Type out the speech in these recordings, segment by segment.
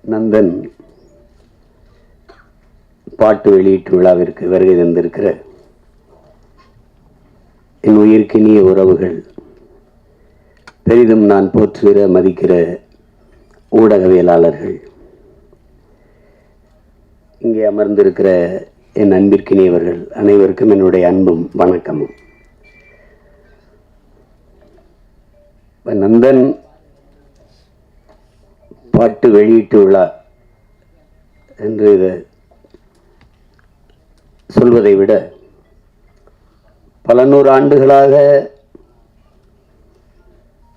நந்தன் பாட்டு வெளியீட்டு விழாவிற்கு வருகை தந்திருக்கிற என் உயிர்க்கினிய உறவுகள், பெரிதும் நான் போற்றுகிற மதிக்கிற ஊடகவியலாளர்கள், இங்கே அமர்ந்திருக்கிற என் அன்பிற்கினியவர்கள் அனைவருக்கும் என்னுடைய அன்பும் வணக்கமும். நந்தன் பாட்டு வெளியீட்டு விழா என்று இதை சொல்வதை விட பல நூறு ஆண்டுகளாக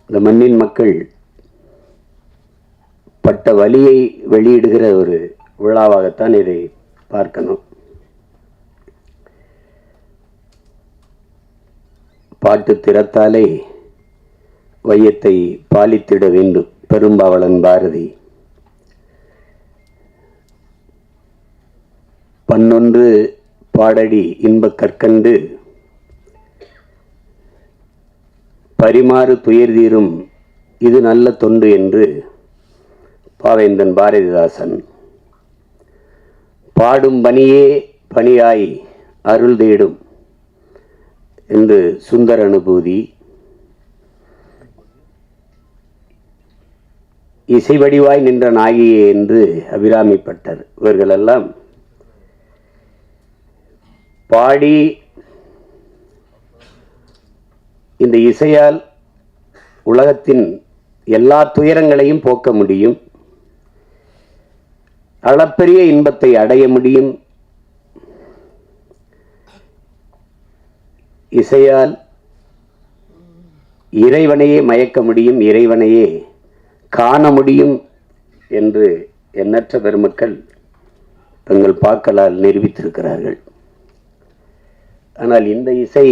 இந்த மண்ணின் மக்கள் பட்ட வலியை வெளியிடுகிற ஒரு விழாவாகத்தான் இதை பார்க்கணும். பாட்டு திறத்தாலே வையத்தை பாலித்திட வேண்டும் பெரும்பாவளன் பாரதி. பன்னொன்று பாடடி இன்பக் கற்கண்டு பரிமாறு துயர் தீரும் இது நல்ல தொண்டு என்று பாவேந்தன் பாரதிதாசன். பாடும் பணியே பணியாய் அருள் தேடும் என்று சுந்தர அனுபூதி. இசை வடிவாய் நின்ற நாகியே என்று அபிராமிப்பட்டர். இவர்களெல்லாம் பாடி இந்த இசையால் உலகத்தின் எல்லா துயரங்களையும் போக்க முடியும், அளப்பெரிய இன்பத்தை அடைய முடியும். இசையால் இறைவனையே மயக்க முடியும், இறைவனையே காண முடியும் என்று எண்ணற்ற பெருமக்கள் தங்கள் பாக்களால் நிரூபித்திருக்கிறார்கள். ஆனால் இந்த இசை,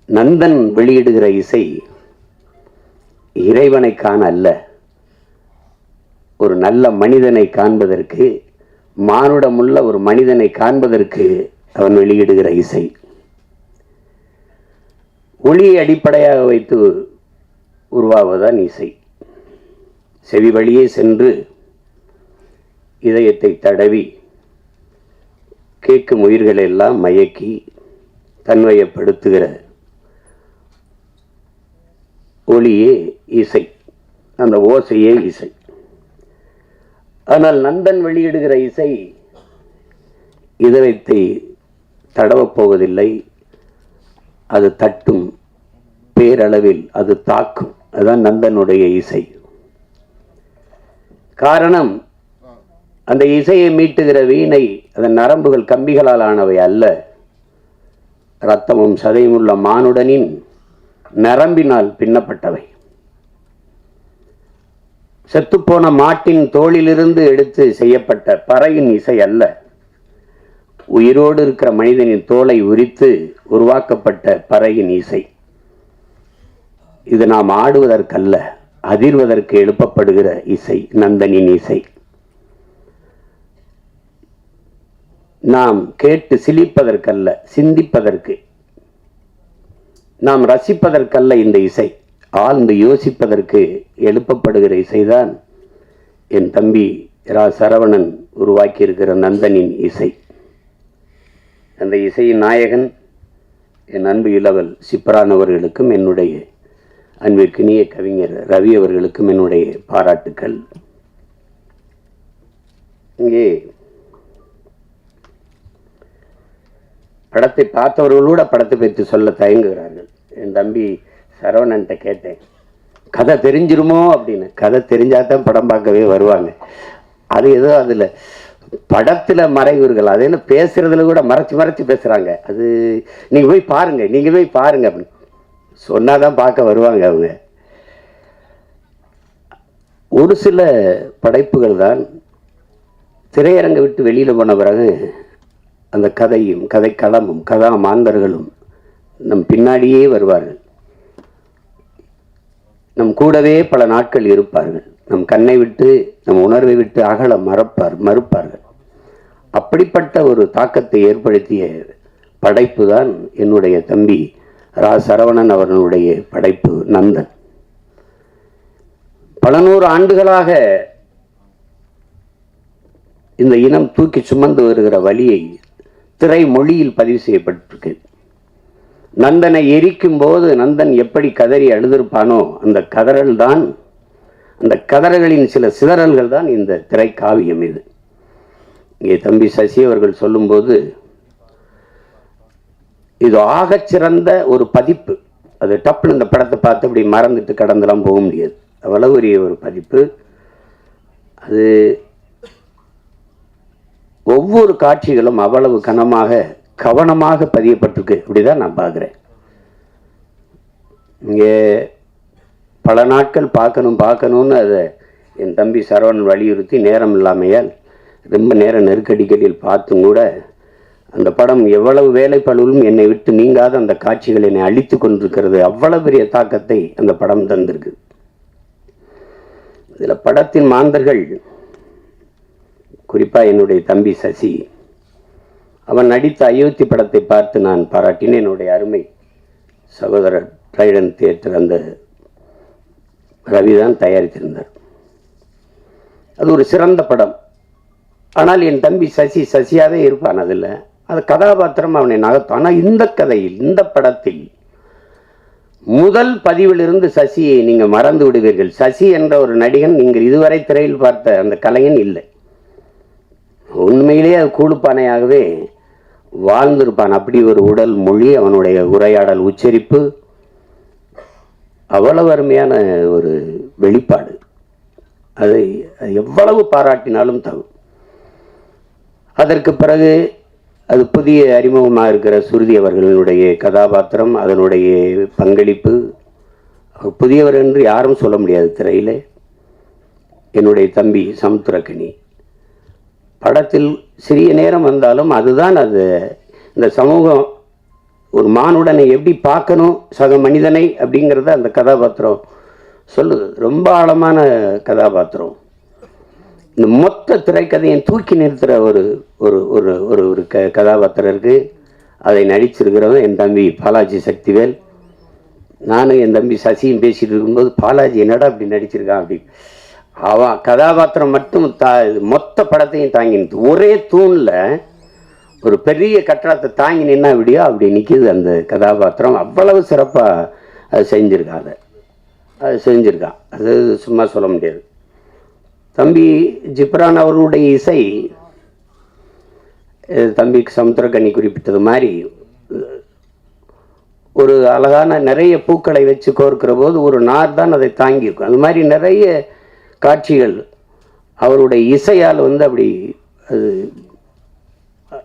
நந்தன் வெளியிடுகிற இசை இறைவனை காண அல்ல, ஒரு நல்ல மனிதனை காண்பதற்கு, மானுடமுள்ள ஒரு மனிதனை காண்பதற்கு அவன் வெளியிடுகிற இசை. ஒளியை அடிப்படையாக வைத்து உருவாவதுதான் இசை. செவி வழியே சென்று இதயத்தை தடவி கேட்கும் உயிர்களெல்லாம் மயக்கி தன்வயப்படுத்துகிற ஒளியே இசை, அந்த ஓசையே இசை. ஆனால் நந்தன் வெளியிடுகிற இசை இதயத்தை தடவப் போவதில்லை, அது தட்டும், பேரளவில் அது தாக்கும். அதுதான் நந்தனுடைய இசை. காரணம், அந்த இசையை மீட்டுகிற வீணை அதன் நரம்புகள் கம்பிகளால் ஆனவை அல்ல, இரத்தமும் சதையும் உள்ள மானுடனின் நரம்பினால் பின்னப்பட்டவை. செத்துப்போன மாட்டின் தோளிலிருந்து எடுத்து செய்யப்பட்ட பறையின் இசை அல்ல, உயிரோடு இருக்கிற மனிதனின் தோலை உரித்து உருவாக்கப்பட்ட பறையின் இசை. இது நாம் ஆடுவதற்கல்ல, அதிர்வதற்கு எழுப்பப்படுகிற இசை நந்தனின் இசை. நாம் கேட்டு சிலிப்பதற்கல்ல, சிந்திப்பதற்கு, நாம் ரசிப்பதற்கல்ல இந்த இசை, ஆழ்ந்து யோசிப்பதற்கு எழுப்பப்படுகிற இசைதான் என் தம்பி ரா சரவணன் உருவாக்கியிருக்கிற நந்தனின் இசை. அந்த இசையின் நாயகன் என் அன்பு இளவல் சிப்ரான் அவர்களுக்கும், என்னுடைய அன்பிற்கினிய கவிஞர் ரவி அவர்களுக்கும் என்னுடைய பாராட்டுக்கள். இங்கே படத்தை பார்த்தவர்களோட படத்தை பற்றி சொல்ல தயங்குகிறார்கள். என் தம்பி சரவணன்ட்ட கேட்டேன், கதை தெரிஞ்சிருமோ அப்படின்னு. கதை தெரிஞ்சாதான் படம் பார்க்கவே வருவாங்க. அது ஏதோ அதில் படத்தில் மறைவுர்கள், அது என்ன பேசுறதுல கூட மறைச்சு மறைச்சு பேசுகிறாங்க. அது நீங்கள் போய் பாருங்க, நீங்கள் போய் பாருங்க அப்படின்னு சொன்னாதான் பார்க்க வருவாங்க அவங்க. ஒரு சில படைப்புகள் தான் திரையரங்கை விட்டு வெளியில் போன பிறகு அந்த கதையும் கதைக்களமும் கதா மாந்தர்களும் நம் பின்னாடியே வருவார்கள், நம் கூடவே பல நாட்கள் இருப்பார்கள், நம் கண்ணை விட்டு நம் உணர்வை விட்டு அகல மறுப்பார்கள். அப்படிப்பட்ட ஒரு தாக்கத்தை ஏற்படுத்திய படைப்பு தான் என்னுடைய தம்பி ரா சரவணன் அவர்களுடைய படைப்பு நந்தன். பல நூறு ஆண்டுகளாக இந்த இனம் தூக்கி சுமந்து வருகிற வழியை திரை மொழியில் பதிவு செய்யப்பட்டிருக்கு. நந்தனை எரிக்கும் போது நந்தன் எப்படி கதறி அழுதிருப்பானோ அந்த கதறல் தான், அந்த கதறல்களின் சில சிதறல்கள் தான் இந்த திரைக்காவியம். இது இங்கே தம்பி சசி அவர்கள் சொல்லும்போது இது ஆகச்சிறந்த ஒரு பதிப்பு. அது டப்புன்னு இந்த படத்தை பார்த்து அப்படி மறந்துட்டு கடந்தெல்லாம் போக முடியாது, அவ்வளவு பெரிய ஒரு பதிப்பு. அது ஒவ்வொரு காட்சிகளும் அவ்வளவு கவனமாக பதியப்பட்டிருக்கு. அப்படிதான் நான் பார்க்குறேன். இங்கே பல நாட்கள் பார்க்கணும்னு அதை என் தம்பி சரவணன் வலியுறுத்தி நேரம் இல்லாமையால் ரொம்ப நேரம் நெருக்கடிகளில் பார்த்தும் கூட அந்த படம் எவ்வளவு வேலைப்பளுவும் என்னை விட்டு நீங்காத அந்த காட்சிகள் என்னை அழித்து கொண்டிருக்கிறது. அவ்வளவு பெரிய தாக்கத்தை அந்த படம் தந்திருக்கு. இதில் படத்தின் மாந்தர்கள், குறிப்பாக என்னுடைய தம்பி சசி, அவன் நடித்த அயோத்தி படத்தை பார்த்து நான் பாராட்டினேன். என்னுடைய அருமை சகோதரர் ட்ரைடன் தியேட்டர் அந்த ரவிதான் தயாரித்திருந்தார். அது ஒரு சிறந்த படம். ஆனால் என் தம்பி சசியாகவே இருப்பான். அதில் அது கதாபாத்திரம் அவனை நகர்த்தும். ஆனால் இந்த கதையில், இந்த படத்தில் முதல் பதிவிலிருந்து சசியை நீங்கள் மறந்து விடுவீர்கள். சசி என்ற ஒரு நடிகன் நீங்கள் இதுவரை திரையில் பார்த்த அந்த கலைஞன் இல்லை. உண்மையிலேயே அது கூடுப்பானையாகவே வாழ்ந்திருப்பான். அப்படி ஒரு உடல் மொழி, அவனுடைய உரையாடல், உச்சரிப்பு அவ்வளவு அருமையான ஒரு வெளிப்பாடு. அதை எவ்வளவு பாராட்டினாலும் தகும். அதற்கு பிறகு அது புதிய அறிமுகமாக இருக்கிற சுருதி அவர்களுடைய கதாபாத்திரம், அதனுடைய பங்களிப்பு, புதியவர் என்று யாரும் சொல்ல முடியாது திரையிலே. என்னுடைய தம்பி சமுத்திரக்கனி படத்தில் சிறிய நேரம் வந்தாலும் அதுதான் அது. இந்த சமூகம் ஒரு மானுடனை எப்படி பார்க்கணும், சக மனிதனை அப்படிங்கிறத அந்த கதாபாத்திரம் சொல்லுது. ரொம்ப ஆழமான கதாபாத்திரம். இந்த மொத்த திரைக்கதையை தூக்கி நிறுத்துகிற ஒரு ஒரு ஒரு ஒரு ஒரு கதாபாத்திரம் இருக்குது. அதை நடிச்சிருக்கிறவன் என் தம்பி பாலாஜி சக்திவேல். நானும் என் தம்பி சசியும் பேசிகிட்டு இருக்கும்போது, பாலாஜி என்னடா அப்படி நடிச்சிருக்கான் அப்படி. அவன் கதாபாத்திரம் மட்டும் மொத்த படத்தையும் தாங்கி நிறுத்து. ஒரே தூணில் ஒரு பெரிய கட்டடத்தை தாங்கி நின்னா அப்படியோ அப்படி நிற்கிது அந்த கதாபாத்திரம். அவ்வளவு சிறப்பாக அது செஞ்சுருக்கான். அது செஞ்சுருக்கான். அது சும்மா சொல்ல முடியாது. தம்பி ஜிப்ரான் அவர்களுடைய இசை, தம்பி சமுத்திரக்கனி குறிப்பிட்டது மாதிரி, ஒரு அழகான நிறைய பூக்களை வச்சு கோர்க்கிற போது ஒரு நார் தான் அதை தாங்கியிருக்கும். அது மாதிரி நிறைய காட்சிகள் அவருடைய இசையால் அப்படி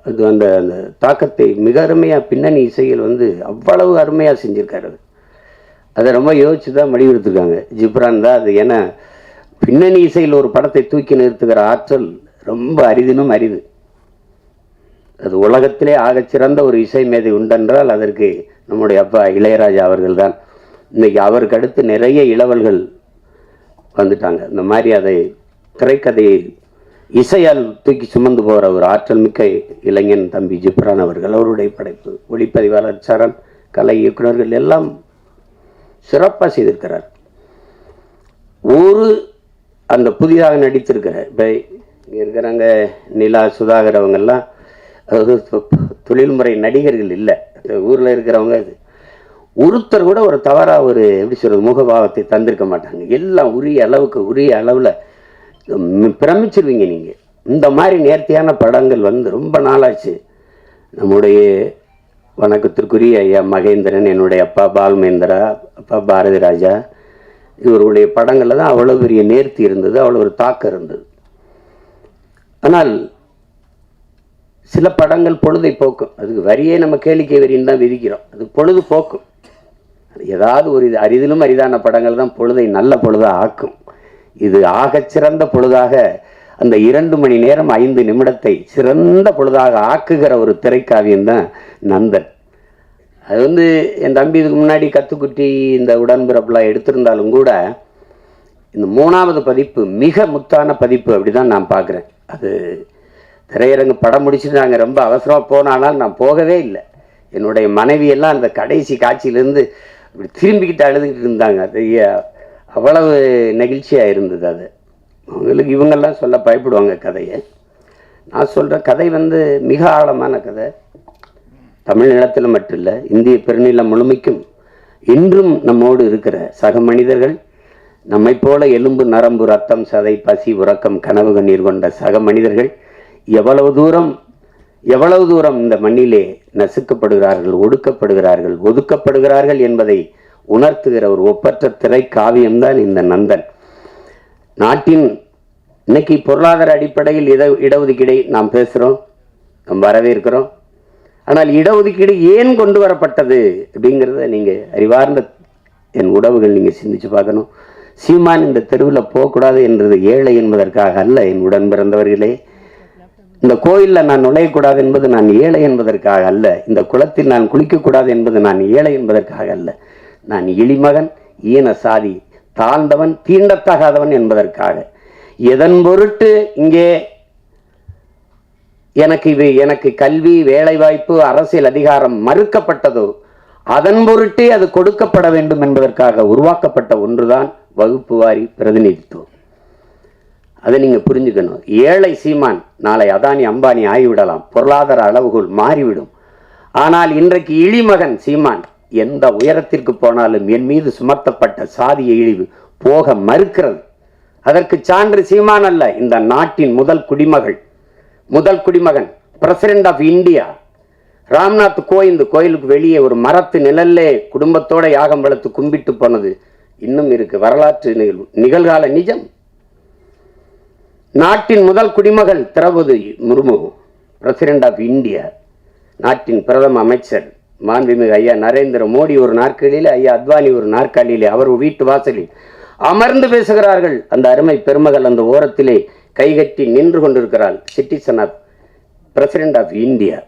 அது அந்த அந்த தாக்கத்தை மிக அருமையாக பின்னணி இசையில் அவ்வளவு அருமையாக செஞ்சுருக்காரு. அதை ரொம்ப யோசிச்சு தான் வடிவெடுத்துருக்காங்க. ஜிப்ரான் தான் அது. ஏன்னா பின்னணி இசையில் ஒரு படத்தை தூக்கி நிறுத்துகிற ஆற்றல் ரொம்ப அரிதினும் அரிது. அது உலகத்திலே ஆகச்சிறந்த ஒரு இசை மேதை உண்டென்றால் அதற்கு நம்முடைய அப்பா இளையராஜா அவர்கள் தான். இன்னைக்கு அவருக்கு அடுத்து நிறைய இளவல்கள் வந்துட்டாங்க. இந்த மாதிரி அதை திரைக்கதையை இசையால் தூக்கி சுமந்து போகிற ஒரு ஆற்றல் மிக்க இளைஞன் தம்பி ஜிப்ரான் அவர்கள். அவருடைய படைப்பு, ஒளிப்பதிவாளர் சரண், கலை இயக்குநர்கள் எல்லாம் சிறப்பாக செய்திருக்கிறார். ஒரு அந்த புதிதாக நடித்திருக்கிற இப்போ இங்கே இருக்கிறாங்க நிலா, சுதாகர், அவங்கெல்லாம் தொழில்முறை நடிகர்கள் இல்லை. ஊரில் இருக்கிறவங்க ஒருத்தர் கூட ஒரு தவறாக ஒரு எப்படி சொல்கிறது முகபாவத்தை தந்திருக்க மாட்டாங்க. எல்லாம் உரிய அளவில் பிரமிச்சிருவீங்க நீங்கள். இந்த மாதிரி நேர்த்தியான படங்கள் ரொம்ப நாளாச்சு. நம்முடைய வணக்கத்திற்குரிய ஐயா மகேந்திரன், என்னுடைய அப்பா பால்மேந்திரா, அப்பா பாரதி ராஜா, இவருடைய படங்களில் தான் அவ்வளோ பெரிய நேர்த்தி இருந்தது, அவ்வளோ ஒரு தாக்கம் இருந்தது. ஆனால் சில படங்கள் பொழுதை போக்கும். அதுக்கு வரியே நம்ம கேளிக்கை வரின்னு தான் விதிக்கிறோம். அது பொழுது போக்கும். ஏதாவது ஒரு அரிதிலும் அரிதான படங்கள் தான் பொழுதை நல்ல பொழுதாக ஆக்கும். இது ஆகச்சிறந்த பொழுதாக அந்த 2 மணி நேரம் 5 நிமிடத்தை சிறந்த பொழுதாக ஆக்குகிற ஒரு திரைக்காவியம் தான் நந்தன். அது என் தம்பி இதுக்கு முன்னாடி கத்துக்குட்டி, இந்த உடன்பிறப்புலாம் எடுத்திருந்தாலும் கூட இந்த 3வது பதிப்பு மிக முத்தான பதிப்பு. அப்படி தான் நான் பார்க்குறேன். அது திரையரங்கு படம் முடிச்சுட்டு நாங்கள் ரொம்ப அவசரமாக போனாலும் நான் போகவே இல்லை. என்னுடைய மனைவியெல்லாம் அந்த கடைசி காட்சியிலேருந்து இப்படி திரும்பிக்கிட்டு அழுதுகிட்டு இருந்தாங்க. அது அவ்வளவு நெகிழ்ச்சியாக இருந்தது. அது அவங்களுக்கு இவங்கெல்லாம் சொல்ல பயப்படுவாங்க கதையை. நான் சொல்கிற கதை மிக ஆழமான கதை. தமிழ் நிலத்தில் மட்டும் இல்லை, இந்திய பெருநிலம் முழுமைக்கும் இன்றும் நம்மோடு இருக்கிற சக மனிதர்கள், நம்மை போல எலும்பு நரம்பு ரத்தம் சதை பசி உறக்கம் கனவு கண்ணீர் கொண்ட சக மனிதர்கள் எவ்வளவு தூரம் இந்த மண்ணிலே நசுக்கப்படுகிறார்கள், ஒடுக்கப்படுகிறார்கள், ஒதுக்கப்படுகிறார்கள் என்பதை உணர்த்துகிற ஒரு ஒப்பற்ற திரை காவியம்தான் இந்த நந்தன். நாட்டின் இன்னைக்கு பொருளாதார அடிப்படையில் இடஒதுக்கீடை நாம் பேசுகிறோம், நாம் வரவேற்கிறோம். ஆனால் இடஒதுக்கீடு ஏன் கொண்டு வரப்பட்டது அப்படிங்கிறத நீங்கள் அறிவார்ந்த என் உறவுகள் நீங்கள் சிந்திச்சு பார்க்கணும். சீமான் இந்த தெருவில் போகக்கூடாது என்றது ஏழை என்பதற்காக அல்ல. என் உடன் பிறந்தவர்களே, இந்த கோயிலில் நான் நுழையக்கூடாது என்பது நான் ஏழை என்பதற்காக அல்ல. இந்த குளத்தில் நான் குளிக்கக்கூடாது என்பது நான் ஏழை என்பதற்காக அல்ல. நான் இழிமகன், ஈன சாதி, தாழ்ந்தவன், தீண்டத்தகாதவன் என்பதற்காக. எதன் பொருட்டு இங்கே எனக்கு கல்வி, வேலைவாய்ப்பு, அரசியல் அதிகாரம் மறுக்கப்பட்டதோ அதன் பொருட்டே அது கொடுக்கப்பட வேண்டும் என்பதற்காக உருவாக்கப்பட்ட ஒன்றுதான் வகுப்பு வாரி பிரதிநிதித்துவம். அதை நீங்க புரிஞ்சுக்கணும். ஏழை சீமான் நாளை அதானி அம்பானி ஆகிவிடலாம், பொருளாதார அளவுகள் மாறிவிடும். ஆனால் இன்றைக்கு இழிமகன் சீமான் எந்த உயரத்திற்கு போனாலும் என் மீது சுமத்தப்பட்ட சாதிய இழிவு போக மறுக்கிறது. அதற்கு சான்று சீமான் அல்ல, இந்த நாட்டின் முதல் குடிமகன் பிரசிடென்ட் ஆஃப் இந்தியா ராம்நாத் கோயிலுக்கு வெளியே ஒரு மரத்து நிழல்லே குடும்பத்தோட யாகம் வளர்த்து கும்பிட்டு போனது இன்னும் இருக்கு. வரலாற்று நிகழ்கால நிஜம். நாட்டின் முதல் குடிமகள் Draupadi Murmu, president of India, நாட்டின் பிரதம அமைச்சர் மாண்புமிகு ஐயா நரேந்திர மோடி ஒரு நாற்காலியிலே, ஐயா அத்வானி ஒரு நாற்காலியிலே, அவர் வீட்டு வாசலில் அமர்ந்து பேசுகிறார்கள். அந்த அருமை பெருமகள் அந்த ஓரத்திலே கைகட்டி நின்று கொண்டிருக்கிறாள். Citizen of president of India.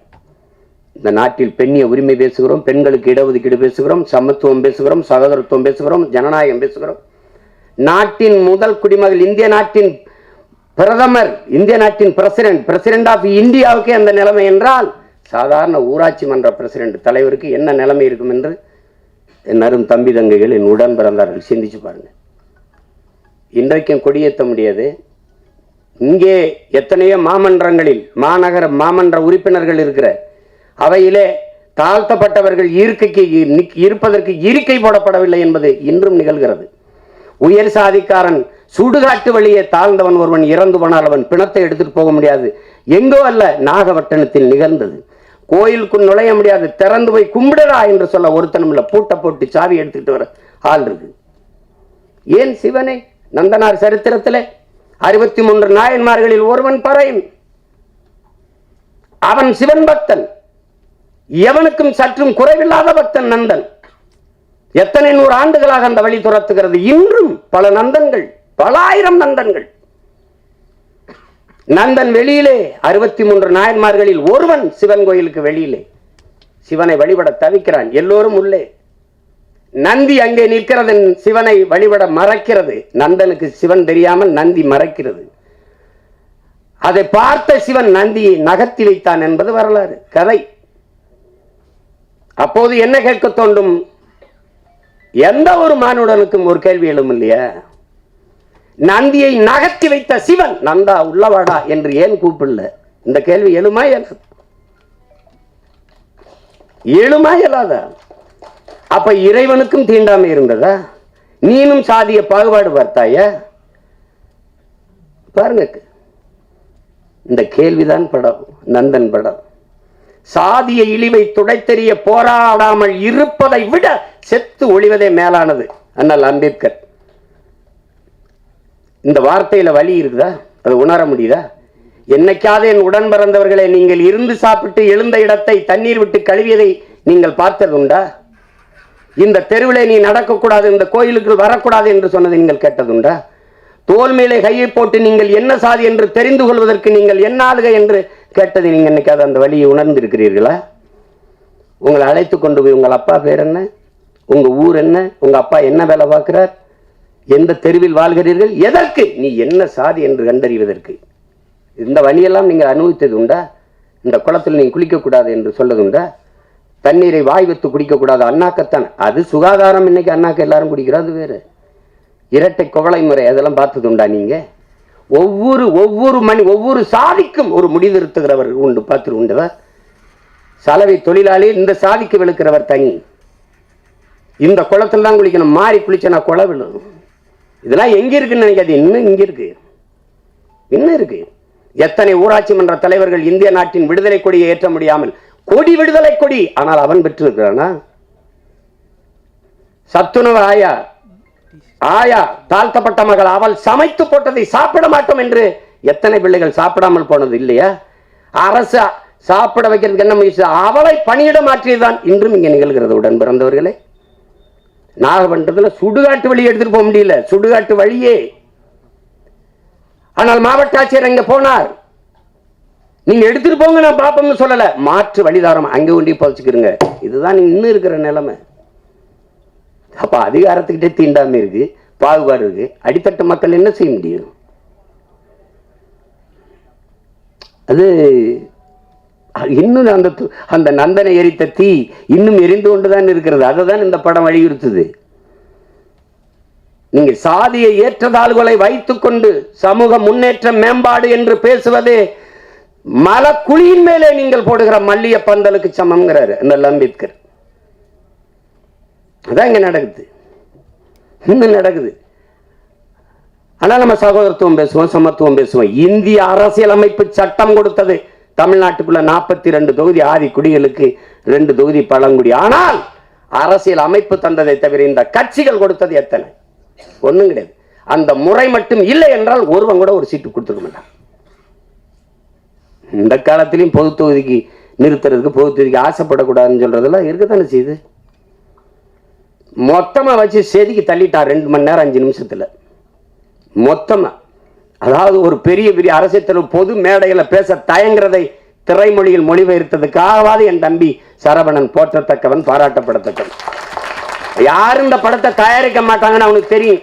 இந்த நாட்டில் பெண்ணிய உரிமை பேசுகிறோம், பெண்களுக்கு இடஒதுக்கீடு பேசுகிறோம், சமத்துவம் பேசுகிறோம், சகோதரத்துவம் பேசுகிறோம், ஜனநாயகம் பேசுகிறோம். நாட்டின் முதல் குடிமகள், இந்திய நாட்டின் பிரதமர், இந்திய நாட்டின் பிரசிடென்ட் ஆஃப் இந்தியாவுக்கு அந்த நிலைமை என்றால் சாதாரண ஊராட்சி மன்ற பிரசிடென்ட் தலைவருக்கு என்ன நிலைமை இருக்கும் என்று என் அரும் தம்பி தங்கைகள், என் உடன் பிறந்தார்கள் சிந்திச்சு பாருங்க. இன்றைக்கும் கொடியேற்ற முடியாது. இங்கே எத்தனையோ மாமன்றங்களில் மாநகர மாமன்ற உறுப்பினர்கள் இருக்கிற அவையிலே தாழ்த்தப்பட்டவர்கள் இருப்பதற்கு இருக்கை போடப்படவில்லை என்பது இன்றும் நிகழ்கிறது. உயர் சாதிக்காரன் சுடுகாட்டு வழியே தாழ்ந்தவன் ஒருவன் இறந்து போனால் அவன் பிணத்தை எடுத்துட்டு போக முடியாது. எங்கோ அல்ல, நாகப்பட்டினத்தில் நிகழ்ந்தது. கோயிலுக்குள் நுழைய முடியாது, திறந்து போய் கும்பிடடா என்று சொல்ல ஒருத்தனும் இல்லை. பூட்டை போட்டு சாவி எடுத்துக்கிட்டு வர ஆள் இருக்கு. ஏன் சிவனே நந்தனார் சரித்திரத்திலே 63 நாயன்மார்களில் ஒருவன் பறையன். அவன் சிவன் பக்தன், எவனுக்கும் சற்றும் குறைவில்லாத பக்தன் நந்தன். எத்தனை 100 ஆண்டுகளாக அந்த வழி துரத்துகிறது. இன்றும் பல நந்தன்கள், பல ஆயிரம் நந்தன்கள். நந்தன் வெளியிலே 63 நாயன்மார்களில் ஒருவன் சிவன் கோயிலுக்கு வெளியிலே சிவனை வழிபட தவிக்கிறான். எல்லோரும் உள்ளே. நந்தி அங்கே நிற்கிறது, சிவனை வழிபட மறைக்கிறது. நந்தனுக்கு சிவன் தெரியாமல் நந்தி மறைக்கிறது. அதை பார்த்த சிவன் நந்தியை நகர்த்தி வைத்தான் என்பது வரலாறு, கதை. அப்போது என்ன கேட்க தோண்டும்? எந்த ஒரு மானுடனுக்கும் ஒரு கேள்வி எழும் இல்லையா? நந்தியை நகர்த்தி வைத்த சிவன் நந்தா உள்ளவாடா என்று ஏன் கூப்பிடல? இந்த கேள்வி எழுமா இயலாதா? அப்ப இறைவனுக்கும் தீண்டாமை இருந்ததா? நீனும் சாதிய பாகுபாடு பார்த்தாய? பாருங்க, இந்த கேள்விதான் படம், நந்தன் படம். சாதிய இழிவை துடைத்தெறிய போராடாமல் இருப்பதை விட செத்து ஒளிவதே மேலானது. அண்ணல் அம்பேத்கர். இந்த வார்த்தையில வலி இருக்குதா? அது உணர முடியுதா? என்னைக்காவது என் உடன் பிறந்தவர்களை, நீங்கள் இருந்து சாப்பிட்டு எழுந்த இடத்தை தண்ணீர் விட்டு கழுவியதை நீங்கள் பார்த்தது உண்டா? இந்த தெருவிலே நீ நடக்கக்கூடாது, இந்த கோயிலுக்கு வரக்கூடாது என்று சொன்னதை நீங்கள் கேட்டதுண்டா? தோல் மேலே கையை போட்டு நீங்கள் என்ன சாதி என்று தெரிந்து கொள்வதற்கு நீங்கள் என்ன ஆளுக என்று கேட்டதை நீங்கள் என்னைக்காவது அந்த வழியை உணர்ந்திருக்கிறீர்களா? உங்களை அழைத்து கொண்டு போய் உங்கள் அப்பா பேர் என்ன, உங்க ஊர் என்ன, உங்க அப்பா என்ன வேலை பார்க்கிறார், எந்த தெருவில் வாழ்கிறீர்கள், எதற்கு, நீ என்ன சாதி என்று கண்டறிவதற்கு இந்த வழியெல்லாம் நீங்கள் அனுபவித்தது உண்டா? இந்த குளத்தில் நீ குளிக்கக்கூடாது என்று சொல்லதுண்டா? தண்ணீரை வாய் வைத்து குடிக்கக்கூடாது, அண்ணாக்கத்தான். அது சுகாதாரம். இன்னைக்கு அண்ணாக்க எல்லாரும் குடிக்கிறது வேறு. இரட்டை குவளை முறை, அதெல்லாம் பார்த்தது உண்டா? நீங்க ஒவ்வொரு சாதிக்கும் ஒரு முடிதிருத்துகிறவர் உண்டு. பார்த்து உண்டுதா? சலவை தொழிலாளி இந்த சாதிக்கு விழுக்கிறவர் தனி. இந்த குளத்துல தான் குளிக்கணும், மாறி குளிச்சனா குளம் விழும். இதெல்லாம் எங்க இருக்குன்னு நினைக்காது, இன்னும் இங்க இருக்கு, இன்னும் இருக்கு. எத்தனை ஊராட்சி மன்ற தலைவர்கள் இந்திய நாட்டின் விடுதலை கொடியை ஏற்ற முடியாமல், கொடி விடுதலை கொடி, ஆனால் அவன் பெற்றிருக்கிறானா? சத்துணவு ஆயா தாழ்த்தப்பட்ட மகள், அவள் சமைத்து போட்டதை சாப்பிட மாட்டோம் என்று எத்தனை பிள்ளைகள் சாப்பிடாமல் போனது இல்லையா? அரசு சாப்பிட வைக்கிறதுக்கு என்ன முயற்சி? அவளை பணியிட மாற்றியதுதான் இன்றும் இங்கே நிகழ்கிறது. உடன் பிறந்தவர்களே, நாகப்பட்டினத்துல சுடுகாட்டு வழி எடுத்துட்டு போக முடியல, சுடுகாட்டு வழியே. ஆனால் மாவட்ட ஆட்சியர் அங்க போனார், நீங்க எடுத்துட்டு போங்க நான் பாப்போம்னு சொல்லல, மாற்று வழிதாரம் அங்க ஒண்டி பழிச்சுக்கிறங்க. இதுதான் இன்னும் இருக்கிற நிலைமை. அப்ப அதிகாரத்துக்கிட்டே தீண்டாம இருக்கு, பாகுபாடு இருக்கு. அடித்தட்டு மக்கள் என்ன செய்ய முடியும்? அது இன்னும் அந்த நந்தனை எரித்த தீ இன்னும் எரிந்து கொண்டுதான் இருக்கிறது. அதுதான் இந்த படம் வலியுறுத்துது. நீங்க சாதியை ஏற்றதாள்களை வைத்துக் கொண்டு சமூக முன்னேற்றம் மேம்பாடு என்று பேசுவது மலக்குழியின் மேலே நீங்கள் போடுகிற மல்லிய பந்தலுக்கு சமம்ங்கிறாரு இந்த அம்பேத்கர். அதான் இங்க நடக்குது, இன்னும் நடக்குது. ஆனா நம்ம சகோதரத்துவம் பேசுவோம், சமத்துவம் பேசுவோம். இந்திய அரசியலமைப்பு சட்டம் கொடுத்தது தமிழ்நாட்டுக்குள்ள 42 தொகுதி ஆதி குடிகளுக்கு, 2 தொகுதி பழங்குடி. ஆனால் அரசியல் அமைப்பு தந்ததை தவிர இந்த கட்சிகள் கொடுத்தது எத்தனை? ஒண்ணும் கிடையாது. அந்த முறை மட்டும் இல்லை என்றால் ஒருவன் கூட ஒரு சீட்டு கொடுத்துக்க மாட்டான். இந்த காலத்திலையும் பொது தொகுதிக்கு நிறுத்துறதுக்கு, பொது தொகுதிக்கு ஆசைப்படக்கூடாதுன்னு சொல்றதெல்லாம் இருக்கத்தானே செய்யுது. மொத்தமா வச்சு செதுக்கி தள்ளிட்டான் 2 மணி நேரம் 5 நிமிஷத்துல மொத்தமா. அதாவது ஒரு பெரிய பெரிய அரசியல் பொது மேடைகளை பேச தயங்குறதை திரைமொழியில் மொழிபெயர்த்ததுக்காகவாது என் தம்பி சரவணன் போற்றத்தக்கவன், பாராட்டப்படத்தக்கவன். யாரும் இந்த படத்தை தயாரிக்க மாட்டாங்கன்னு அவனுக்கு தெரியும்.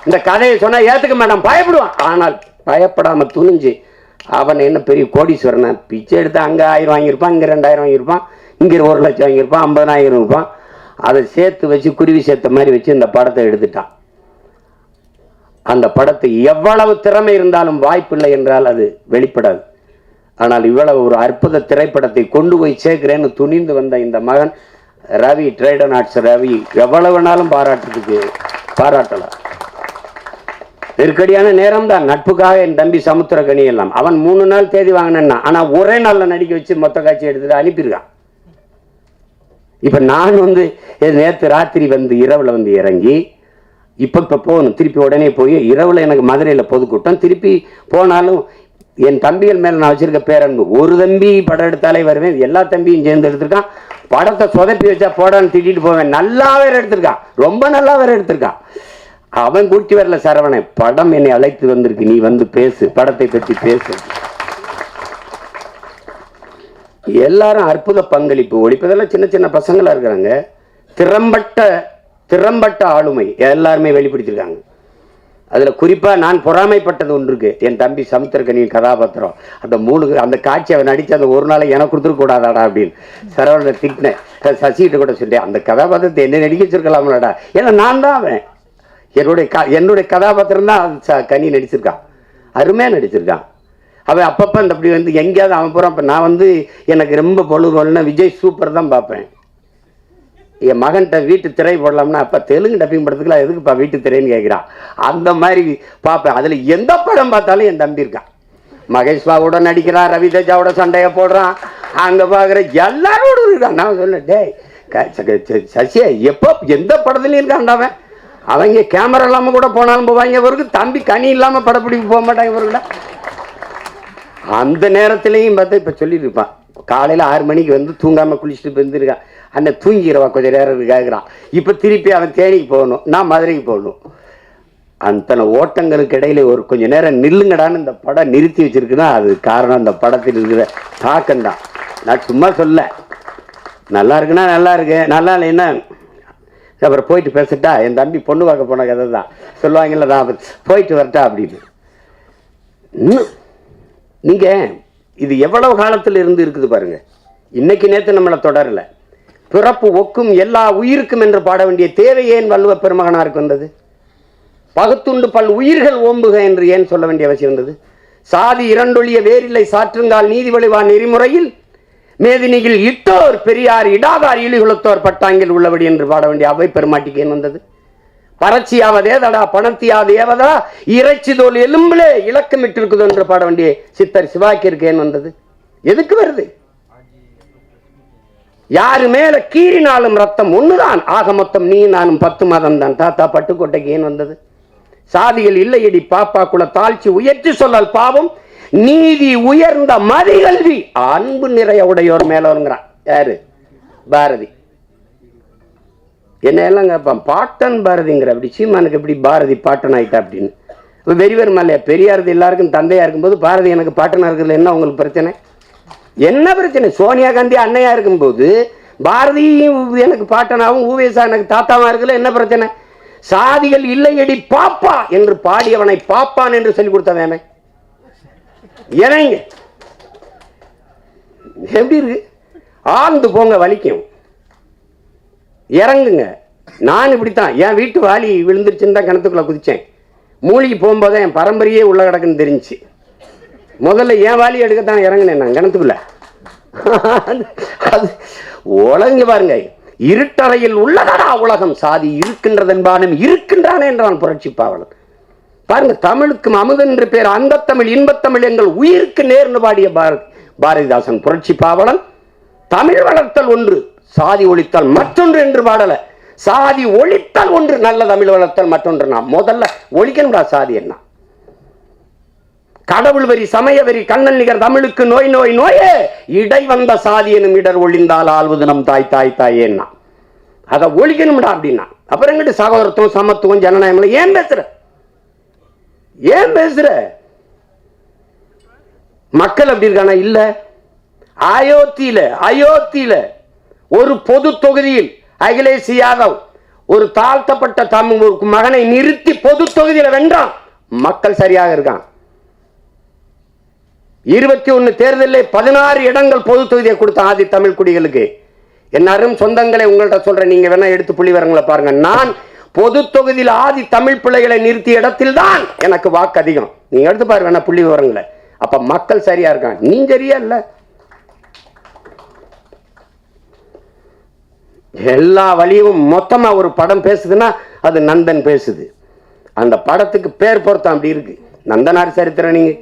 இந்த கதையை சொன்னா ஏத்துக்க மாட்டான், பயப்படுவான். ஆனால் பயப்படாம துணிஞ்சு அவன் என்ன பெரிய கோடீஸ்வரனா, பிச்சை எடுத்து அங்க 1000 வாங்கியிருப்பான், இங்க 2000 வாங்கியிருப்பான், இங்க 1 லட்சம் வாங்கியிருப்பான், 50,000 இருப்பான். அதை சேர்த்து வச்சு குருவி சேர்த்த மாதிரி வச்சு இந்த படத்தை எடுத்துட்டான். அந்த படத்தை எவ்வளவு திறமை இருந்தாலும் வாய்ப்பில்லை என்றால் அது வெளிப்படாது. ஆனால் இவ்வளவு ஒரு அற்புத திரைப்படத்தை கொண்டு போய் சேர்க்கிறேன்னு துணிந்து வந்த இந்த மகன் ரவி, ட்ரேடன் ஆர்ட்ஸ் ரவி, எவ்வளவு வேணாலும் பாராட்டலாம். நெருக்கடியான நேரம் தான். நட்புக்காக என் தம்பி சமுத்திரக்கனி எல்லாம் அவன் 3 நாள் தேதி வாங்கினா, ஆனா ஒரே நாள்ல நடிக்க வச்சு மொத்த காட்சி எடுத்துட்டு அனுப்பியிருக்கான். இப்ப நான் நேற்று ராத்திரி இரவுல இறங்கி இப்ப போகணும், திருப்பி உடனே போய் இரவுல எனக்கு மதுரையில பொதுக்கூட்டம், திருப்பி போனாலும் என் தம்பிகள் மேல நான் வச்சிருக்க பேரன்பு. ஒரு தம்பி படம் எடுத்தாலே வருவேன், எல்லா தம்பியும் சேர்ந்து எடுத்திருக்கான். படத்தை சொதப்பி வச்சா போடான்னு திட்டிட்டு போவேன். நல்லா வேற எடுத்திருக்கான், ரொம்ப நல்லா வேற எடுத்திருக்கான். அவன் கூட்டி வரல சரவணை, படம் என்னை அழைத்து வந்திருக்கு, நீ பேசு, படத்தை பற்றி பேசு. எல்லாரும் அற்புத பங்களிப்பு. ஒழிப்பதெல்லாம் சின்ன சின்ன பசங்களா இருக்கிறாங்க. திறம்பட்ட ஆளுமை எல்லாருமே வெளிப்படுத்திருக்காங்க. அதுல குறிப்பா நான் பொறாமைப்பட்டது ஒன்று இருக்கு. என் தம்பி சமுத்திரக்கனியின் கதாபாத்திரம், அந்த காட்சி அவன் நடிச்சு அந்த ஒரு நாளை எனக்கு கொடுத்துருக்க கூடாதாடா அப்படின்னு சரவணனை திட்டினேன். சசிகிட்ட கூட சொல்லிட்டேன், அந்த கதாபாத்திரத்தை என்ன நடிக்க வச்சிருக்கலாம்லடா. ஏன்னா நான் தான் அவன், என்னுடைய கதாபாத்திரம் தான் கனி நடிச்சிருக்கான், அருமையா நடிச்சிருக்கான். அவன் அப்பப்ப அப்படி எங்கேயாவது அவன் போறான். இப்ப நான் எனக்கு ரொம்ப பொழுதுனா விஜய் சூப்பர் தான் பார்ப்பேன். என் மகன்கிட்ட வீட்டு திரை போடலாம்னா, அப்ப தெலுங்கு டப்பிங் படத்துக்குலாம் எதுக்குப்பா வீட்டு திரைன்னு கேட்கிறான். அந்த மாதிரி பார்ப்பேன். அதுல எந்த படம் பார்த்தாலும் என் தம்பி இருக்கான். மகேஷ் பாபுவோட நடிக்கிறான், ரவி தேஜாவோட சண்டைய போடுறான், அங்க பாக்குற எல்லாரோட இருக்கான். நான் சொன்னேன், டேய் சசியா எப்போ எந்த படத்துலயும் இருக்கான்டாவன். அவங்க கேமரா இல்லாம கூட போனாலும் போவாங்க. இவருக்கு தம்பி கனி இல்லாம படப்பிடிப்பு போக மாட்டாங்க இவர்கள. அந்த நேரத்திலையும் பார்த்தா இப்ப சொல்லிட்டு இருப்பான், காலையில 6 மணிக்கு தூங்காம குளிச்சுட்டு இருக்கான். அண்ணன் தூங்கிடுவா கொஞ்ச நேரம் கேட்குறான். இப்ப திருப்பி அவன் தேனிக்கு போகணும், நான் மதுரைக்கு போகணும். அத்தனை ஓட்டங்களுக்கு இடையில ஒரு கொஞ்ச நேரம் நில்லுங்கடான்னு இந்த படம் நிறுத்தி வச்சிருக்குன்னா அது காரணம் இந்த படத்தில் இருக்கிற தாக்கம் தான். நான் சும்மா சொல்ல, நல்லா இருக்குன்னா நல்லா இருக்கு, நல்லா இல்லைன்னா அப்புறம் போயிட்டு பேசிட்டா. என் தம்பி பொண்ணு பார்க்க போன கதை தான் சொல்லுவாங்கல்ல, நான் போயிட்டு வரட்டா அப்படின்னு. நீங்க இது எவ்வளவு காலத்தில் இருந்து இருக்குது பாருங்க. இன்னைக்கு நேற்று நம்மளை தொடரல. பிறப்பு ஒக்கும் எல்லா உயிருக்கும் என்று பாட வேண்டிய தேவை ஏன் வள்ளுவ பெருமகனாருக்கு வந்தது? பகுத்துண்டு பல் உயிர்கள் ஓம்புக என்று ஏன் சொல்ல வேண்டிய அவசியம் இருந்தது? சாதி இரண்டொழிய வேறில்லை சாற்றுங்கால் நீதி வழிவா நெறிமுறையில் மேதினியில் இட்டோர் பெரியார் இடாதார் இழிகுலத்தோர் பட்டாங்கில் உள்ளபடி என்று பாட வேண்டிய அவை பெருமாட்டிக்கு ஏன் வந்தது? பறச்சியாவதேதடா பணத்தியாவதேவதா இறைச்சி தோல் எலும்பிலே இலக்கமிட்டு இருக்குது என்று பாட வேண்டிய சித்தர் சிவாக்கிற்கு ஏன் வந்தது? எதுக்கு வருது? யாரு மேல கீறினாலும் ரத்தம் ஒண்ணுதான். ஆக மொத்தம் நீ நானும் 10 மாதம் தான். தாத்தா பட்டுக்கோட்டைக்கு ஏன் வந்தது? சாதிகள் இல்லையடி பாப்பா குல தாழ்ச்சி உயர்ச்சி சொல்லல் பாவம் நீதி உயர்ந்த மதிகல்வி அன்பு நிறைய உடையோர் மேலோருங்கிறான். யாரு? பாரதி. என்ன எல்லாம் கேட்பான், பாட்டன் பாரதிங்கிற. அப்படி சீமானுக்கு எப்படி பாரதி பாட்டன் ஆயிட்டா அப்படின்னு வெறிவர் மல்லையா? பெரியாரது எல்லாருக்கும் தந்தையா இருக்கும்போது பாரதி எனக்கு பாட்டனா இருக்கிறதுல என்ன உங்களுக்கு பிரச்சனை? என்ன பிரச்சனை? சோனியா காந்தி அன்னையா இருக்கும்போது பாரதி எனக்கு பாட்டனாவும் ஊவேசா எனக்கு தாத்தாவா இருக்குல்ல, என்ன பிரச்சனை? சாதிகள் இல்லையடி பாப்பா என்று பாடியவனை பாப்பான் என்று சொல்லிக் கொடுத்தவன் இறங்க. எப்படி இருக்கு? ஆழ்ந்து போங்க, வலிக்கும், இறங்குங்க. நான் இப்படித்தான் என் வீட்டு வாலி விழுந்துருச்சுன்னு தான் கிணத்துக்குள்ள குதிச்சேன். மூழ்கி போகும்போது என் பரம்பரையே உள்ள கிடக்குன்னு தெரிஞ்சு முதல்ல என் வாலி எடுக்கத்தான் இறங்கினேன் நான் கிணத்துக்குள்ள. அது உலங்க பாருங்க, இருட்டறையில் உள்ளதடா உலகம், சாதி இருக்கின்றதென்பானும் இருக்கின்றானே என்றான் புரட்சி பாவலன். பாருங்க, தமிழுக்கும் அமுதன் என்று பேர் அந்த தமிழ் இன்பத்தமிழ் எங்கள் உயிருக்கு நேர்ந்து பாடிய பாரதிதாசன் புரட்சி பாவலன். தமிழ் வளர்த்தல் ஒன்று, சாதி ஒழித்தல் மற்றொன்று என்று பாடல. சாதி ஒழித்தல் ஒன்று, நல்ல தமிழ் வளர்த்தல் மற்றொன்று. நான் முதல்ல ஒழிக்கணும்டா சாதி. என்ன கடவுள் வரி சமய வரி கண்ணன் நிகர் தமிழுக்கு நோய் நோய் நோயே இடை வந்த சாதி எனும் இடர் ஒழிந்தால் ஆள்வது நம் தாய் தாய் தாயேன்னா அதை ஒழிக்கணும்டா அப்படின்னா. அப்புறம் எங்கிட்ட சகோதரத்துவம் சமத்துவம் ஜனநாயகம் ஏன் பேசுற? ஏன் பேசுற? மக்கள் அப்படி இருக்கானா? இல்ல. அயோத்தியில ஒரு பொது தொகுதியில் அகிலேஷ் யாதவ் ஒரு தாழ்த்தப்பட்ட தமிழ் மகனை நிறுத்தி பொது தொகுதியில் வென்றான். மக்கள் சரியாக இருக்கான். 21 தேர்தலில் 16 இடங்கள் பொது தொகுதியை கொடுத்த ஆதி தமிழ் குடிகளுக்கு. எல்லாரும் சொந்தங்களை உங்கள்கிட்ட சொல்றேன், நீங்க வேணா எடுத்து புள்ளிவரங்களை பாருங்க. நான் பொது தொகுதியில் ஆதி தமிழ் பிள்ளைகளை நிறுத்திய இடத்தில் தான் எனக்கு வாக்கு அதிகம். நீங்க எடுத்து பாருங்க வேணா புள்ளி விவரங்களை. அப்ப மக்கள் சரியா இருக்காங்க, நீ சரியா இல்ல. எல்லா வழியும் மொத்தமா ஒரு படம் பேசுதுன்னா அது நந்தன் பேசுது. அந்த படத்துக்கு பேர் பொருத்தம் அப்படி இருக்கு. நந்தனார் சரித்திரம் நீங்க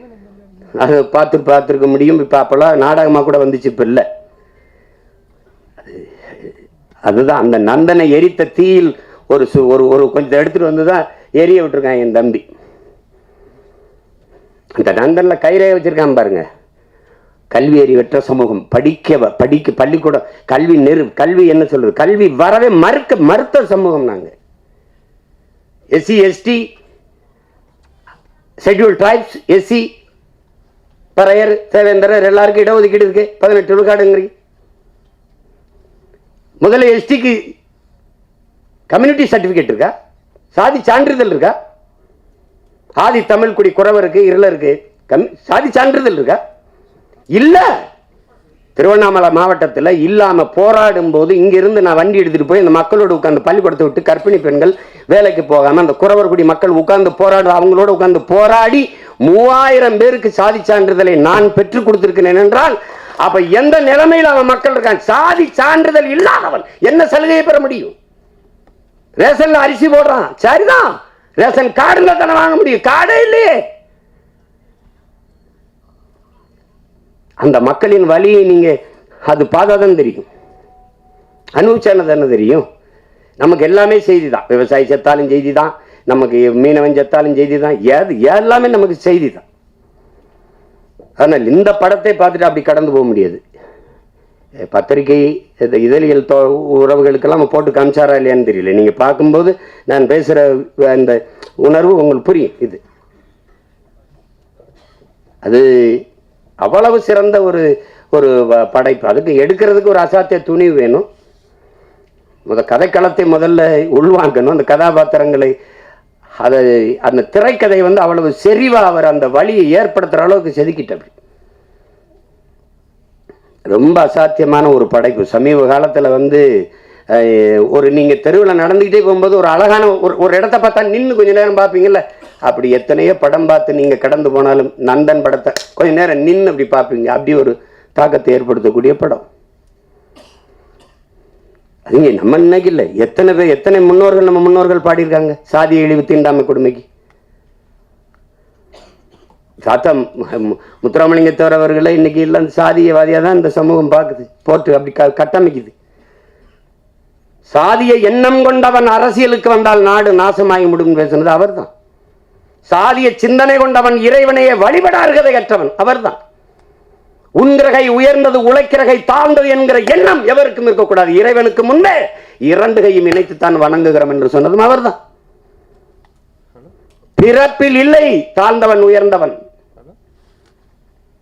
அது பார்த்துருக்க முடியும். இப்ப அப்பெல்லாம் நாடகமா கூட வந்துச்சு, இப்ப இல்ல. அதுதான் அந்த நந்தனை எரித்த தீயில் ஒரு ஒரு கொஞ்சம் எடுத்துட்டு வந்துதான் எரிய விட்டுருக்கான் என் தம்பி. அந்த நந்தன்ல கைரேகை வச்சிருக்கான் பாருங்க. கல்வி அறிவற்ற சமூகம், படிக்க பள்ளிக்கூடம் கல்வி என்ன சொல்றது, கல்வி வரவே மறுத்த சமூகம் நாங்க. SC ST schedule tribes, SC Paraiyar Devendrar எல்லாருக்கும் இடஒதுக்கீடு இருக்கு. 18 விழுக்காடுங்கிறீங்க. முதல்ல எஸ்டிக்கு கம்யூனிட்டி சர்டிபிகேட் இருக்கா? சாதி சான்றிதழ் இருக்கா? ஆதி தமிழ் குடி குறவருக்கு இருளருக்கு சாதி சான்றிதழ் இருக்கா? இல்ல. திருவண்ணாமலை மாவட்டத்தில் இல்லாம போராடும் போது இங்கிருந்து நான் வண்டி எடுத்துட்டு போய் இந்த மக்களோட உட்கார்ந்து பள்ளிக்கூடத்தை விட்டு கர்ப்பிணி பெண்கள் வேலைக்கு போகாம அந்த குறவர் குடி மக்கள் உட்கார்ந்து அவங்களோட உட்கார்ந்து போராடி 3000 பேருக்கு சாதி சான்றிதழை நான் பெற்றுக் கொடுத்திருக்கிறேன் என்றால் அப்ப எந்த நிலைமையில் அவன் மக்கள் இருக்கான்? சாதி சான்றிதழ் இல்லாதவன் என்ன சலுகையை பெற முடியும்? ரேஷன்ல அரிசி போடுறான், சரிதான். ரேஷன் கார்டுல தானே வாங்க முடியும், கார்டே இல்லையே. அந்த மக்களின் வழியை நீங்க அது பார்த்தாதான் தெரியும், அனுபவிச்சானது என்ன தெரியும். நமக்கு எல்லாமே செய்தி தான். விவசாயி செத்தாலும் செய்தி தான், நமக்கு மீனவன் செத்தாலும் செய்தி தான், எல்லாமே நமக்கு செய்தி தான். ஆனால் இந்த படத்தை பார்த்துட்டு அப்படி கடந்து போக முடியாது. பத்திரிகை இதழியல் உறவுகளுக்கெல்லாம் போட்டு காமிச்சாரா இல்லையான்னு தெரியல. நீங்க பார்க்கும்போது நான் பேசுற அந்த உணர்வு உங்களுக்கு புரியும். இது அது அவ்வளவு சிறந்த ஒரு ஒரு படைப்பு. அதுக்கு எடுக்கிறதுக்கு ஒரு அசாத்திய துணிவு வேணும். கதைக்களத்தை முதல்ல உள்வாங்கணும். அந்த கதாபாத்திரங்களை அதை அந்த திரைக்கதை அவ்வளவு செறிவா அவர் அந்த வழியை ஏற்படுத்துற அளவுக்கு செதுக்கிட்ட ரொம்ப அசாத்தியமான ஒரு படைப்பு. சமீப காலத்தில் ஒரு நீங்கள் தெருவில் நடந்துக்கிட்டே போகும்போது ஒரு அழகான ஒரு இடத்த பார்த்தா நின்று கொஞ்சம் நேரம் பார்ப்பீங்கல்ல, அப்படி எத்தனையோ படம் பார்த்து நீங்கள் கடந்து போனாலும் நந்தன் படத்தை கொஞ்சம் நேரம் நின்று அப்படி பார்ப்பீங்க. அப்படி ஒரு தாக்கத்தை ஏற்படுத்தக்கூடிய படம். அதுங்க நம்ம இன்னைக்கு இல்லை, எத்தனை பேர் எத்தனை முன்னோர்கள் நம்ம முன்னோர்கள் பாடியிருக்காங்க சாதி இழிவு தீண்டாமை கொடுமைக்கு. தாத்தா முத்துராமலிங்கத்தவர் அவர்களை இன்னைக்கு இல்லை சாதியவாதியாக தான் இந்த சமூகம் பார்க்குது, போட்டு அப்படி கட்டமைக்குது. சாதிய எண்ணம் கொண்டவன் அரசியலுக்கு வந்தால் நாடு நாசமாகி முடியும் பேசுனது அவர் தான். சாதிய சிந்தனை கொண்டவன் இறைவனையே வழிபட அருகதையற்றவன் அவர் தான். உன்கிரகை உயர்ந்தது உழைக்கிறகை தாழ்ந்தது என்கிற எண்ணம் எவருக்கும் இருக்கக்கூடாது. இறைவனுக்கு முன்பே இரண்டு கையும் இணைத்துத்தான் வணங்குகிறோம் என்று சொன்னதும் அவர் தான். பிறப்பில் இல்லை தாழ்ந்தவன் உயர்ந்தவன்.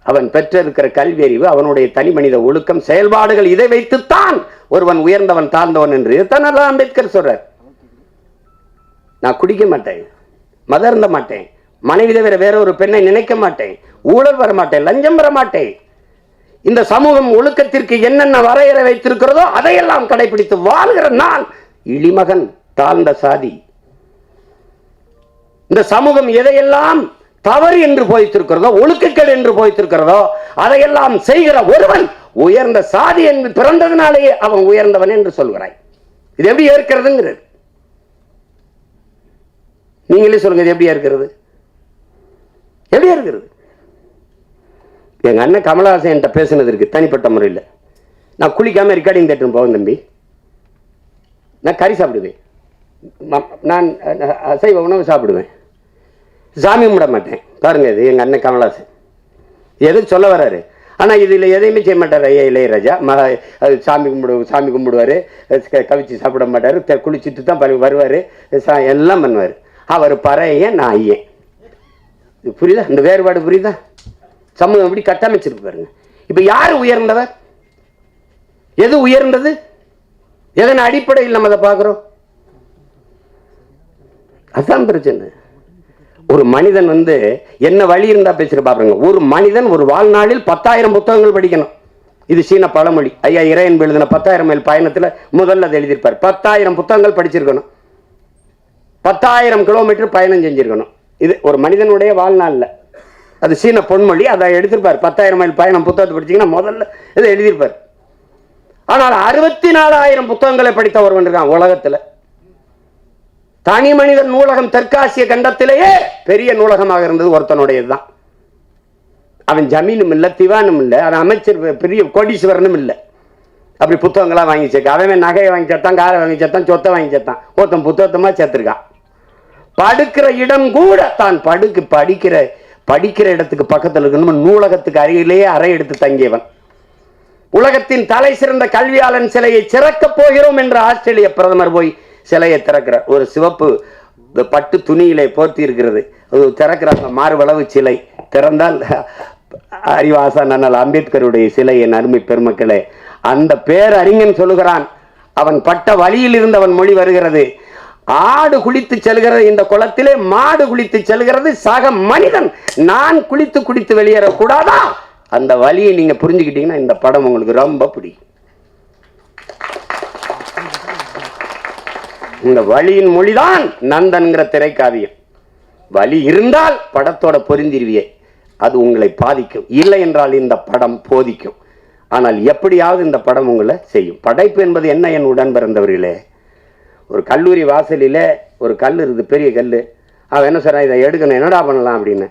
அவன் பெற்றிருக்கிற கல்வி அறிவு, அவனுடைய தனி மனித ஒழுக்கம், செயல்பாடுகள், இதை வைத்துத்தான் ஒருவன் உயர்ந்தவன் தாழ்ந்தவன் என்று இதைத்தான் அம்பேத்கர் சொல்றார். நான் குடிக்க மாட்டேன், மதம் இருந்த மாட்டேன், மனைவி தவிர வேற ஒரு பெண்ணை நினைக்க மாட்டேன், ஊழல் வர மாட்டேன், லஞ்சம் வர மாட்டேன். இந்த சமூகம் ஒழுக்கத்திற்கு என்னென்ன வரையறை வைத்திருக்கிறதோ அதையெல்லாம் கடைபிடித்து வாழ்கிற நான் இழிமகன், தாழ்ந்த சாதி. இந்த சமூகம் எதையெல்லாம் தவறு என்று போய்த்திருக்கிறதோ, ஒழுக்கக்கேடு என்று போய்த்திருக்கிறதோ அதையெல்லாம் செய்கிற ஒருவன் உயர்ந்த சாதி என்று பிறந்ததினாலேயே அவன் உயர்ந்தவன் என்று சொல்கிறாய். இது எப்படி ஏற்கிறதுங்கிறது நீங்களே சொல்லுங்க. இது எப்படி இருக்கிறது? எப்படி இருக்கிறது? எங்க அண்ணன் கமலஹாசன் என்கிட்ட பேசினது இருக்கு தனிப்பட்ட முறையில். நான் குளிக்காம ரெக்கார்டிங் தேட்டர் போவேன் தம்பி, நான் கறி சாப்பிடுவேன், நான் அசைவ உணவு சாப்பிடுவேன், சாமி கும்பிட மாட்டேன். பாருங்க, இது எங்க அண்ணன் கமலஹாசன் எதுவும் சொல்ல வர்றாரு. ஆனால் இதில் எதையுமே செய்ய மாட்டார். ஐயா இளையராஜா சாமி கும்பிடுவார், கவிச்சு சாப்பிட மாட்டார், குளிச்சுட்டு தான் வருவார், எல்லாம் பண்ணுவார். அவர் பறையன், நான் ஐயன். புரியுதா? இந்த வேறுபாடு புரியுதா? சமூகம் எப்படி கட்டமைச்சிருக்கு பாருங்க. இப்ப யாரு உயர்ந்தவர்? எது உயர்ந்தது? எதன் அடிப்படையில் நம்ம அதை பார்க்கிறோம்? அதுதான் பிரச்சனை. ஒரு மனிதன் என்ன வழி இருந்தா பேசுற பாருங்க. ஒரு மனிதன் ஒரு வாழ்நாளில் 10,000 புத்தகங்கள் படிக்கணும். இது சீன பழமொழி. ஐயா இறையன்பு எழுதின 10,000 மைல் பயணத்துல முதல்ல அதை எழுதியிருப்பார். 10,000 புத்தகங்கள் படிச்சிருக்கணும், 10,000 கிலோமீட்டர் பயணம் செஞ்சிருக்கணும். இது ஒரு மனிதனுடைய வாழ்நாள்ல. அது சீன பொன்மொழி. அதை எடுத்திருப்பார். 10,000 மைல் பயணம் புத்தகத்தை படிச்சீங்கன்னா முதல்ல இதை எழுதியிருப்பார். ஆனால் 64,000 புத்தகங்களை படித்த ஒருவன் இருக்கான் உலகத்துல. தனி மனிதன் நூலகம் தெற்காசிய கண்டத்திலேயே பெரிய நூலகமாக இருந்தது ஒருத்தனுடையதுதான். அவன் ஜமீனும் இல்லை, திவானும் இல்லை, அவன் அமைச்சர் பெரிய கோடீஸ்வரனும் இல்லை. அப்படி புத்தகங்களா வாங்கி சேர்க்க. அவன் நகையை வாங்கி சேர்த்தான், காரை வாங்கி சேர்த்தான், சொத்தை வாங்கி சேர்த்தான். ஒருத்தன் புத்தகத்தமா சேர்த்திருக்கான். படுக்கிற இடம் கூட தான் படிக்கிற இடத்துக்கு பக்கத்தில் இருக்கணும். நூலகத்துக்கு அருகிலேயே அறை எடுத்து தங்கியவன். உலகத்தின் தலை சிறந்த கல்வியாளன் சிலையை திறக்க போகிறோம் என்று ஆஸ்திரேலிய பிரதமர் போய் சிலையை திறக்கிறார். ஒரு சிவப்பு பட்டு துணியிலே போர்த்தி இருக்கிறது. திறக்கிறாங்க. மார்பளவு சிலை திறந்தால் அறிவாசான் அண்ணல் அம்பேத்கருடைய சிலை. என் அருமை பெருமக்களே, அந்த பேரறிஞன் சொல்லுகிறான், அவன் பட்ட வழியில் இருந்து அவன் மொழி வருகிறது. ஆடு குளித்து செல்கிறது இந்த குளத்திலே, மாடு குளித்து செல்கிறது, சக மனிதன் நான் குளித்து வெளியேறக்கூடாதா? அந்த வழியை நீங்க புரிஞ்சுக்கிட்டீங்கன்னா இந்த படம் உங்களுக்கு ரொம்ப பிடிக்கும். இந்த வழியின் மொழிதான் நந்தன்கிற திரைக்காவியம். வழி இருந்தால் படத்தோட பொருந்திருவியே, அது உங்களை பாதிக்கும். இல்லை என்றால் இந்த படம் போதிக்கும். ஆனால் எப்படியாவது இந்த படம் உங்களை செய்யும். படைப்பு என்பது என்ன? என் உடன் பிறந்தவர்களே, ஒரு கல்லூரி வாசலில் ஒரு கல் இருக்குது, பெரிய கல். அவன் என்ன சொல்றான், இதை எடுக்கணும், என்னடா பண்ணலாம் அப்படின்னு.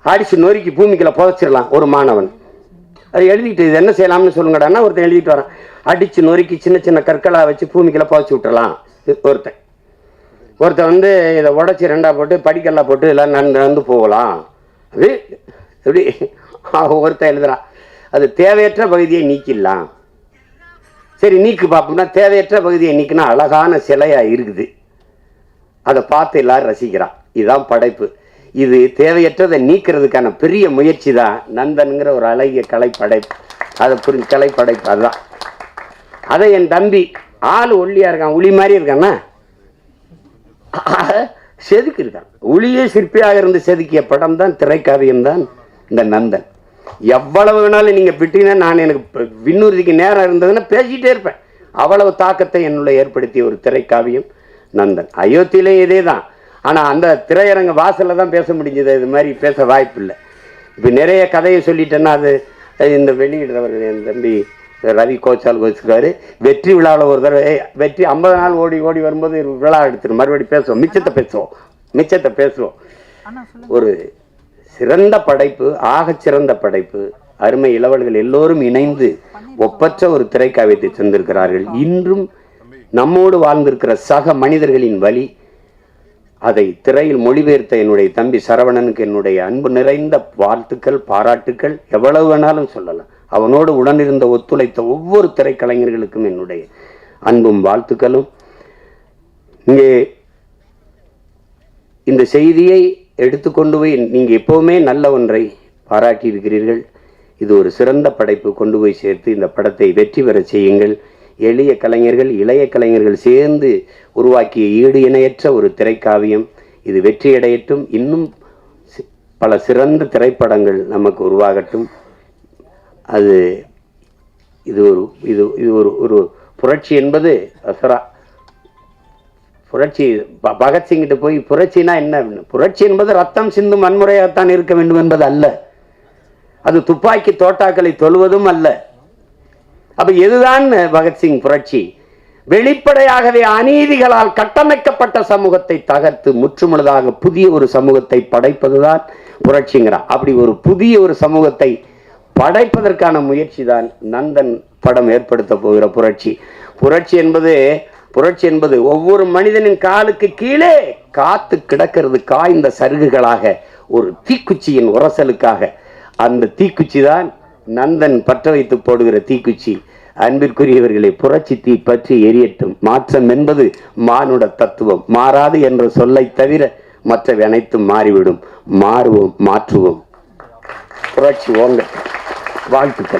அடிச்சு நொறுக்கி பூமிக்குள்ள புதைச்சிடலாம் ஒரு மாணவன். அது எழுதிட்டு இது என்ன செய்யலாம்னு சொல்லுங்கடான்னா ஒருத்தன் எழுதிட்டு வரான். அடிச்சு நொறுக்கி சின்ன சின்ன கற்களாக வச்சு பூமிக்குள்ள புதைச்சி விட்டுறலாம் ஒருத்தன் இதை உடச்சி ரெண்டா போட்டு படிக்கல்லாம் போட்டு எல்லாம் நடந்து போகலாம். அது எப்படி ஒருத்தன் எழுதுறான், அது தேவையற்ற பகுதியை நீக்கிடலாம். சரி நீக்கு பார்ப்போம்னா தேவையற்ற பகுதியை நீக்கினா அழகான சிலையா இருக்குது, அதை பார்த்து எல்லாரும் ரசிக்கிறான். இதுதான் படைப்பு. இது தேவையற்றதை நீக்கிறதுக்கான பெரிய முயற்சி தான் நந்தன்கிற ஒரு அழகிய கலைப்படைப்பு. அதை கலைப்படைப்பு அதுதான். அதை என் தம்பி ஆள் ஒல்லியா இருக்கான், உளி மாதிரி இருக்கான்னா செதுக்கி இருக்கான். உளியே சிற்பியாக இருந்து செதுக்கிய படம் தான் திரைக்காவியம் தான் இந்த நந்தன். எவ்வளவு வேணாலும் நீங்க விட்டீங்கன்னா நான் எனக்கு விண்ணூர்திக்கு நேரம் இருந்ததுன்னா பேசிட்டே இருப்பேன். அவ்வளவு தாக்கத்தை என்னுடைய ஏற்படுத்திய ஒரு திரைக்காவியம் நந்தன். அயோத்தியிலே இதே தான். ஆனால் அந்த திரையரங்க வாசலில் தான் பேச முடிஞ்சது, இது மாதிரி பேச வாய்ப்பு இல்லை. இப்போ நிறைய கதையை சொல்லிட்டேன்னா அது இந்த வெளியிடுறவர் என் தம்பி ரவி கோச்சால் வச்சுருக்காரு. வெற்றி விழாவில் ஒரு தடவை வெற்றி 50 நாள் ஓடி ஓடி வரும்போது விழா எடுத்துரு மறுபடியும் பேசுவோம், மிச்சத்தை பேசுவோம். ஒரு சிறந்த படைப்பு, ஆகச்சிறந்த படைப்பு. அருமை இளவல்கள் எல்லோரும் இணைந்து ஒப்பற்ற ஒரு திரைக்காவியத்தை தந்திருக்கிறார்கள். இன்றும் நம்மோடு வாழ்ந்திருக்கிற சக மனிதர்களின் வழி அதை திரையில் மொழிபெயர்த்த என்னுடைய தம்பி சரவணனுக்கு என்னுடைய அன்பு நிறைந்த வாழ்த்துக்கள், பாராட்டுக்கள். எவ்வளவு வேணாலும் சொல்லலாம். அவனோடு உடனிருந்த ஒத்துழைத்த ஒவ்வொரு திரைக்கலைஞர்களுக்கும் என்னுடைய அன்பும் வாழ்த்துக்களும். இங்கே இந்த செய்தியை எடுத்துக்கொண்டு போய் நீங்கள் எப்போவுமே நல்ல ஒன்றை பாராட்டி இருக்கிறீர்கள். இது ஒரு சிறந்த படைப்பு, கொண்டு போய் சேர்த்து இந்த படத்தை வெற்றி பெற செய்யுங்கள். எளிய கலைஞர்கள், இளைய கலைஞர்கள் சேர்ந்து உருவாக்கிய ஈடு இணையற்ற ஒரு திரைக்காவியம். இது வெற்றியடையட்டும். இன்னும் பல சிறந்த திரைப்படங்கள் நமக்கு உருவாகட்டும். அது இது ஒரு இது இது ஒரு ஒரு புரட்சி என்பது புரட்சி பகத்சிங்கிட்ட போய் புரட்சினா என்ன? புரட்சி என்பது ரத்தம் சிந்தும் வன்முறையாகத்தான் இருக்க வேண்டும் என்பது அல்ல. அது துப்பாக்கி தோட்டாக்களை தொழுவதும் அல்ல. அப்ப எதுதான் பகத்சிங் புரட்சி? வெளிப்படையாகவே அநீதிகளால் கட்டமைக்கப்பட்ட சமூகத்தை தகர்த்து முற்றுமுழுதாக புதிய ஒரு சமூகத்தை படைப்பதுதான் புரட்சிங்கிறார். அப்படி ஒரு புதிய ஒரு சமூகத்தை படைப்பதற்கான முயற்சி தான் நந்தன் படம் ஏற்படுத்த போகிற புரட்சி. புரட்சி என்பது ஒவ்வொரு மனிதனின் காலுக்கு கீழே காத்து கிடக்கிறது காய்ந்த சருகுகளாக, ஒரு தீக்குச்சியின் உரசலுக்காக. அந்த தீக்குச்சி தான் நந்தன் பற்ற வைத்து போடுகிற தீக்குச்சி. அன்பிற்குரியவர்களை, புரட்சி தீ பற்றி எரியட்டும். மாற்றம் என்பது மானுட தத்துவம். மாறாது என்ற சொல்லை தவிர மற்றவை அனைத்தும் மாறிவிடும். மாறுவோம், மாற்றுவோம். புரட்சி ஓங்க. வாழ்த்துக்கள்.